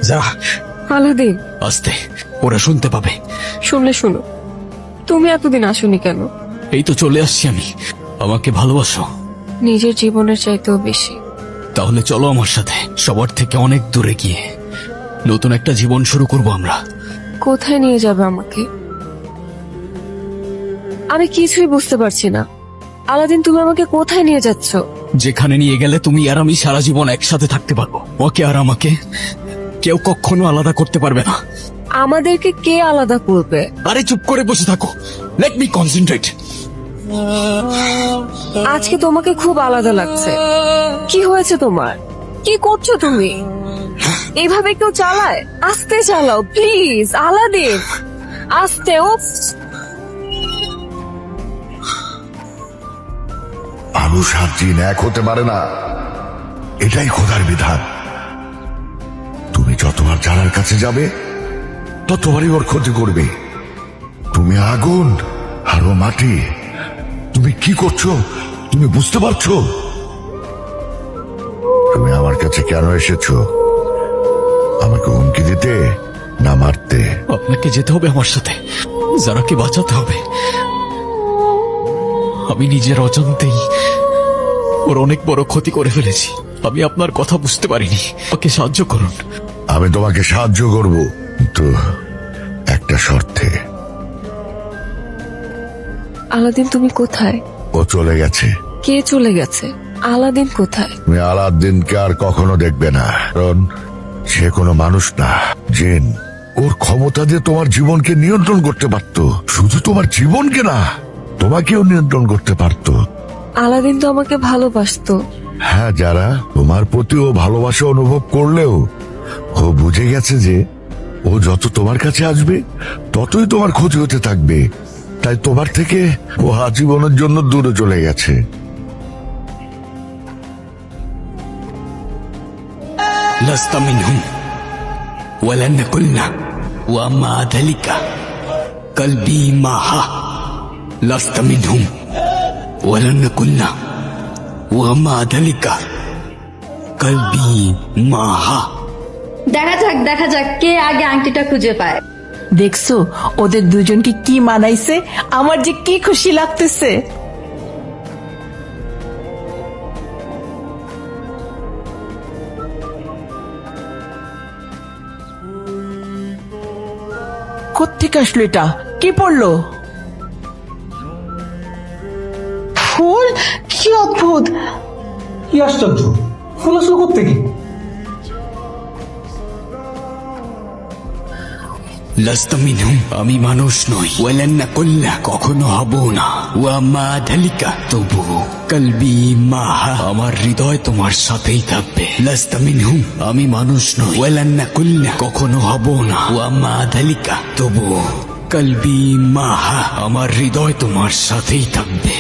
যা। আলাদিন, আস্তে, ওরা শুনতে পাবে। শুনলে শুনো, তুমি এতদিন আসোনি কেন? এই তো চলে আসছি আমি। আমাকে ভালোবাসো? নিজের জীবনের চাইতেও বেশি। তাহলে চলো আমার সাথে, সবার থেকে অনেক দূরে গিয়ে নতুন একটা জীবন শুরু করব আমরা। কোথায় নিয়ে যাবে আমাকে? আমি কিছুই বুঝতে পারছি না। আলাদিন, তুমি আমাকে কোথায় নিয়ে যাচ্ছ? যেখানে নিয়ে গেলে তুমি আর আমি সারা জীবন একসাথে থাকতে পারবো। ওকে আর আমাকে কেউ কখনো আলাদা করতে পারবে না। আমাদেরকে কে আলাদা করবে? আরে চুপ করে বসে থাকো, লেট মি কনসেন্ট্রেট। আজকে তোমাকে খুব আলাদা লাগছে। কি হয়েছে তোমার? কি করছো তুমি? এইভাবে কেউ চালায়? আস্তে চালাও প্লিজ। আলাদিন, আস্তে। ও মানুষ আর জিন এক হতে পারে না, এটাই খোদার বিধান। তুমি যতবার জানার কাছে যাবে ততবারই ওর ক্ষতি করবে। তুমি আগুন আর ও মাটি। তুমি কি করছো তুমি বুঝতে পারছো? তুমি আমার কাছে কেন এসেছো? আমাকে হুমকি দিতে না মারতে? আপনাকে যেতে হবে আমার সাথে, যারাকে বাঁচাতে হবে। আমি নিজের অজান্তেই ওর অনেক বড় ক্ষতি করে ফেলেছি। আমি আপনার কথা বুঝতে পারিনি, ওকে সাহায্য করুন। আমি তোমাকে সাহায্য করব, কিন্তু একটা শর্তে। আলাদিন, তুমি কোথায়? ও চলে গেছে। কে চলে গেছে? আলাদিন কোথায়? তুমি আলাদিনকে আর কখনো দেখবে না, কারণ সে কোনো মানুষ না, জিন। ওর ক্ষমতা দিয়ে তোমার জীবনকে নিয়ন্ত্রণ করতে পারতো। শুধু তোমার জীবনকে না, তোমাকেও নিয়ন্ত্রণ করতে পারতো। আলাদিন তো আমাকে ভালোবাসতো। হ্যাঁ, যারা তোমার প্রতি ও ভালোবাসা অনুভব করলেও ও বুঝে গেছে যে ও যত তোমার কাছে আসবে ততই তোমার ক্ষতি হতে থাকবে। তাই তোমার থেকে ও আজীবনের জন্য দূরে চলে গেছে। لست منهم ولن قلنا وما ذلك قلبي معها. لست منهم ولن قلنا وما ذلك قلبي معها. দেখা যাক কে আগে আংটিটা খুঁজে পায়। দেখছো ওদের দুজনকে কি মানাইছে? আমার যে কি খুশি লাগতেছে। কোত্থেকে আসলো এটা? কি পড়লো? ফুল? কি অদ্ভুত! কি আশ্চর্য, ফুল আসলো কোত্থেকে? لست منهم, আমি মানুষ নই। ولن قلنا, কখনো হব না। وما ذلك, তবু কলবি মাহা, আমার হৃদয় তোমার সাথেই থাকবে। لست منهم, আমি মানুষ নই। ولن قلنا, কখনো হব না। وما ذلك, তবু কলবি মাহা, আমার হৃদয় তোমার সাথেই থাকবে।